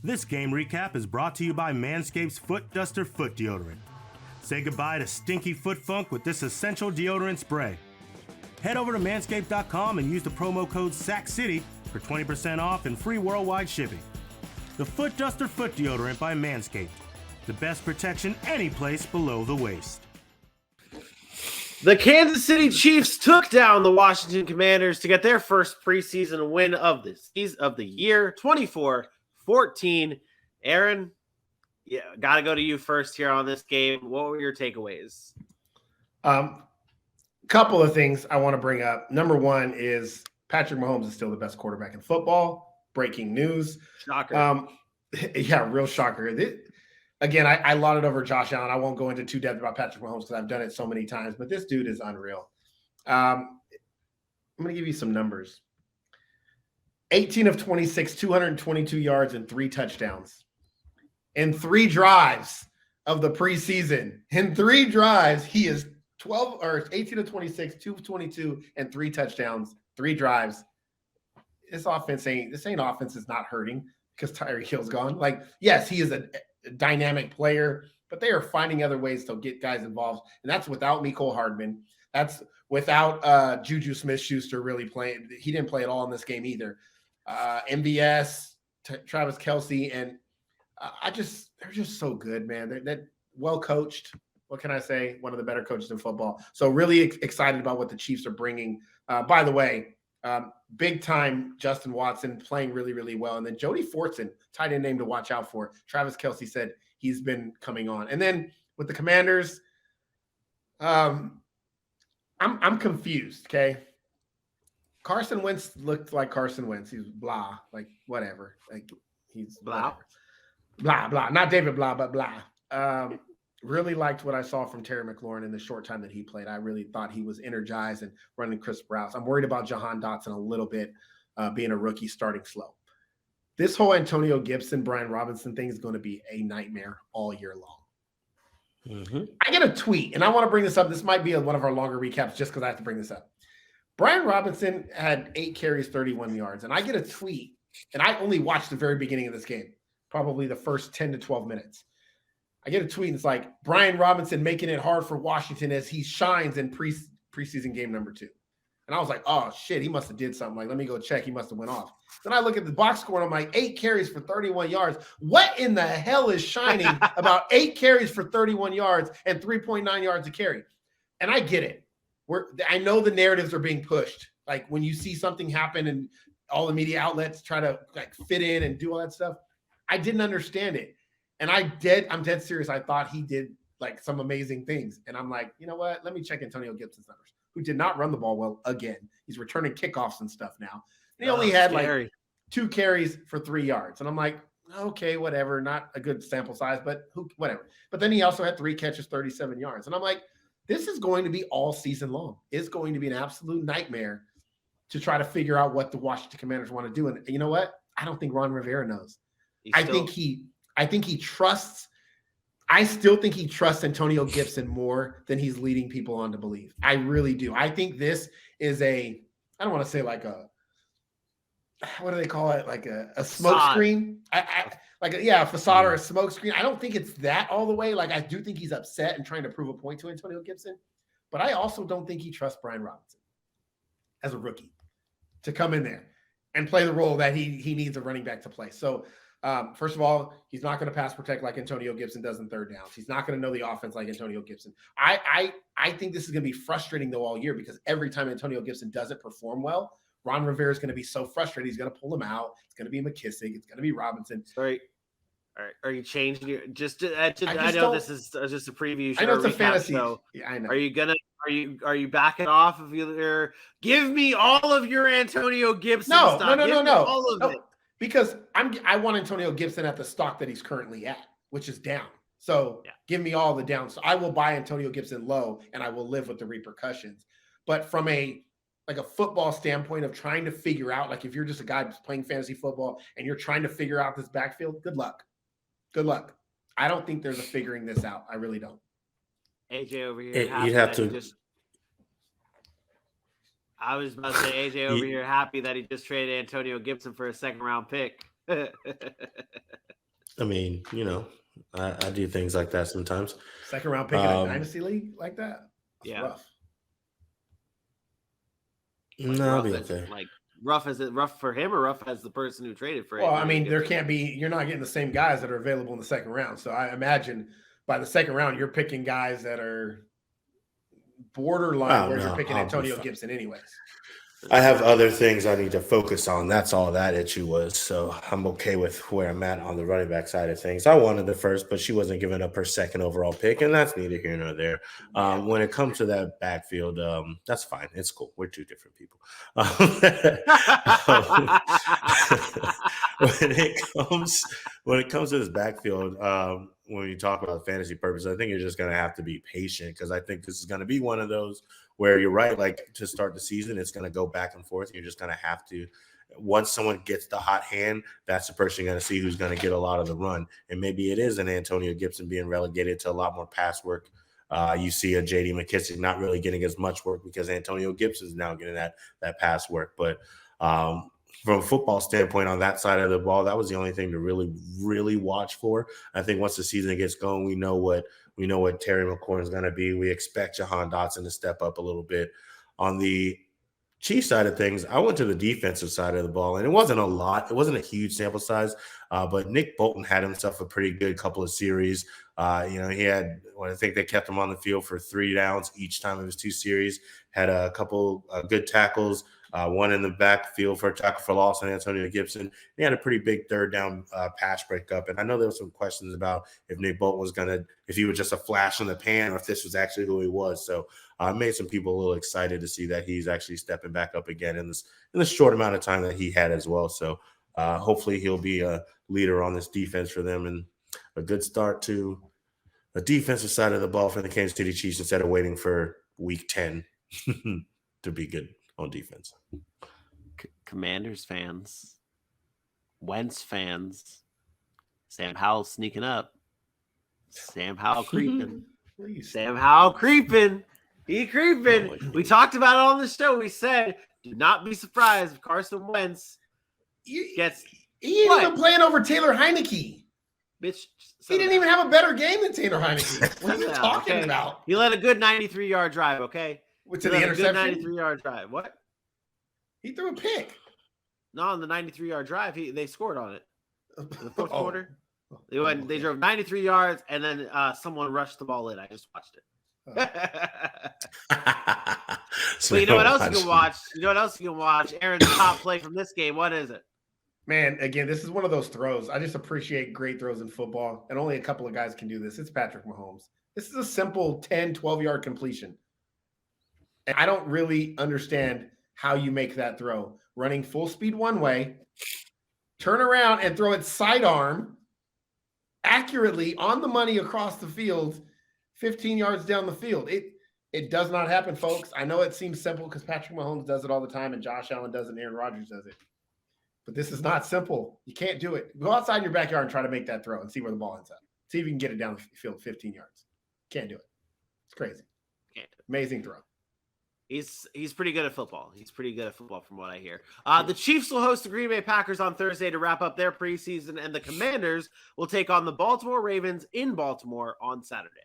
This game recap is brought to you by Manscaped's Foot Duster Foot Deodorant. Say goodbye to stinky foot funk with this essential deodorant spray. Head over to manscaped.com and use the promo code SACCITY for 20% off and free worldwide shipping. The Foot Duster Foot Deodorant by Manscaped. The best protection any place below the waist. The Kansas City Chiefs took down the Washington Commanders to get their first preseason win of the year, 24-14. Aaron, yeah, got to go to you first here on this game. What were your takeaways? Couple of things I want to bring up. Number one is Patrick Mahomes is still the best quarterback in football. Breaking news. Shocker. Yeah, real shocker. Again, I lauded over Josh Allen. I won't go into too depth about Patrick Mahomes because I've done it so many times, but this dude is unreal. I'm going to give you some numbers. 18 of 26, 222 yards and 3 touchdowns. In 3 drives of the preseason. In 3 drives, he is 18 of 26, 222 and 3 touchdowns, 3 drives. This offense is not hurting because Tyreek Hill's gone. Like, yes, he is a dynamic player, but they are finding other ways to get guys involved. And that's without Mecole Hardman. That's without Juju Smith-Schuster really playing. He didn't play at all in this game either. MVS, Travis Kelce, and they're just so good, man. They're well coached. What can I say? One of the better coaches in football. So really excited about what the Chiefs are bringing. By the way, big time Justin Watson playing really, really well. And then Jody Fortson, tight end name to watch out for. Travis Kelce said he's been coming on. And then with the Commanders, I'm confused, okay? Carson Wentz looked like Carson Wentz. He's blah, like whatever. Like he's Blah. Blah, blah. Not David Blah, but blah. Really liked what I saw from Terry McLaurin in the short time that he played. I really thought he was energized and running crisp routes. I'm worried about Jahan Dotson a little bit, being a rookie starting slow. This whole Antonio Gibson, Brian Robinson thing is going to be a nightmare all year long. Mm-hmm. I get a tweet, and I want to bring this up. This might be one of our longer recaps just because I have to bring this up. Brian Robinson had 8 carries, 31 yards, and I get a tweet, and I only watched the very beginning of this game, probably the first 10 to 12 minutes. I get a tweet, and it's like, Brian Robinson making it hard for Washington as he shines in preseason game number 2. And I was like, oh, shit, he must have did something. Like, let me go check. He must have went off. Then I look at the box score, and I'm like, 8 carries for 31 yards. What in the hell is shining about 8 carries for 31 yards and 3.9 yards a carry? And I get it. I know the narratives are being pushed. Like, when you see something happen and all the media outlets try to like fit in and do all that stuff, I didn't understand it. And I'm dead serious. I thought he did like some amazing things. And I'm like, you know what? Let me check Antonio Gibson's numbers, who did not run the ball well again. He's returning kickoffs and stuff now. And he only had like 2 carries for 3 yards. And I'm like, okay, whatever. Not a good sample size, but whatever. But then he also had 3 catches, 37 yards. And I'm like, this is going to be all season long. It's going to be an absolute nightmare to try to figure out what the Washington Commanders want to do. And you know what? I don't think Ron Rivera knows. I still think he trusts Antonio Gibson more than he's leading people on to believe. I really do. I think this is I don't want to say like what do they call it? Like a smoke screen. A facade or a smoke screen. I don't think it's that all the way. Like, I do think he's upset and trying to prove a point to Antonio Gibson, but I also don't think he trusts Brian Robinson as a rookie to come in there and play the role that he needs a running back to play. So, first of all, he's not going to pass protect like Antonio Gibson does in third downs. He's not going to know the offense like Antonio Gibson. I think this is going to be frustrating though all year, because every time Antonio Gibson doesn't perform well, Ron Rivera is going to be so frustrated. He's going to pull him out. It's going to be McKissick. It's going to be Robinson. Sorry. All right. Are you changing your I know this is just a preview show. I know it's a fantasy. So yeah, I know. Are you backing off of your give me all of your Antonio Gibson stuff? No. All of it. Because I want Antonio Gibson at the stock that he's currently at, which is down. So Give me all the down. So I will buy Antonio Gibson low, and I will live with the repercussions. But from a football standpoint of trying to figure out, like, if you're just a guy playing fantasy football and you're trying to figure out this backfield, good luck. Good luck. I don't think there's a figuring this out. I really don't. AJ over here. You'd have to. I was about to say AJ over here happy that he just traded Antonio Gibson for a second round pick. I mean, I do things like that sometimes. Second round pick in a dynasty league like that? That's rough. No, I'll be okay. Rough as it rough for him or rough as the person who traded for him? Well, I mean, there can't be, you're not getting the same guys that are available in the second round. So I imagine by the second round, you're picking guys that are borderline where you're picking Antonio Gibson anyways. I have other things I need to focus on. That's all that issue was. So I'm okay with where I'm at on the running back side of things. I wanted the first, but she wasn't giving up her second overall pick, and that's neither here nor there. When it comes to that backfield, that's fine. It's cool. We're two different people. When it comes to this backfield, when you talk about fantasy purpose, I think you're just going to have to be patient because I think this is going to be one of those where you're right, like to start the season, it's going to go back and forth. You're just going to have to, once someone gets the hot hand, that's the person you're going to see who's going to get a lot of the run. And maybe it is an Antonio Gibson being relegated to a lot more pass work. You see a J.D. McKissick not really getting as much work because Antonio Gibson is now getting that pass work. But from a football standpoint on that side of the ball, that was the only thing to really, really watch for. I think once the season gets going, we know what Terry McLaurin is going to be. We expect Jahan Dotson to step up a little bit. On the Chiefs side of things, I went to the defensive side of the ball, and it wasn't a lot. It wasn't a huge sample size, but Nick Bolton had himself a pretty good couple of series. He had, I think they kept him on the field for 3 downs each time of his 2 series, had a couple good tackles, one in the backfield for a tackle for loss on Antonio Gibson. He had a pretty big third down pass breakup. And I know there were some questions about if Nick Bolton was if he was just a flash in the pan or if this was actually who he was. So I made some people a little excited to see that he's actually stepping back up again in the short amount of time that he had as well. So hopefully he'll be a leader on this defense for them and a good start to the defensive side of the ball for the Kansas City Chiefs instead of waiting for week 10 to be good on defense. Commanders fans, Wentz fans, Sam Howell sneaking up, Sam Howell creeping, Sam Howell creeping. He creeping. We talked about it on the show. We said, do not be surprised if Carson Wentz gets. He ain't even playing over Taylor Heineke. Bitch, he didn't even have a better game than Taylor Heineke. What are you talking about? He led a good 93-yard drive, okay? To the interception? 93-yard drive. What? He threw a pick. No, on the 93-yard drive, they scored on it. In the fourth quarter. They drove 93 yards, and then someone rushed the ball in. I just watched it. So you know what else you can watch? You know what else you can watch? Aaron's top play from this game. What is it? Man, again, this is one of those throws. I just appreciate great throws in football, and only a couple of guys can do this. It's Patrick Mahomes. This is a simple 10, 12-yard completion. And I don't really understand how you make that throw. Running full speed one way, turn around and throw it sidearm accurately on the money across the field, 15 yards down the field. It does not happen, folks. I know it seems simple because Patrick Mahomes does it all the time and Josh Allen does it and Aaron Rodgers does it. But this is not simple. You can't do it. Go outside in your backyard and try to make that throw and see where the ball ends up. See if you can get it down the field 15 yards. Can't do it. It's crazy. Amazing throw. He's pretty good at football. He's pretty good at football from what I hear. The Chiefs will host the Green Bay Packers on Thursday to wrap up their preseason, and the Commanders will take on the Baltimore Ravens in Baltimore on Saturday.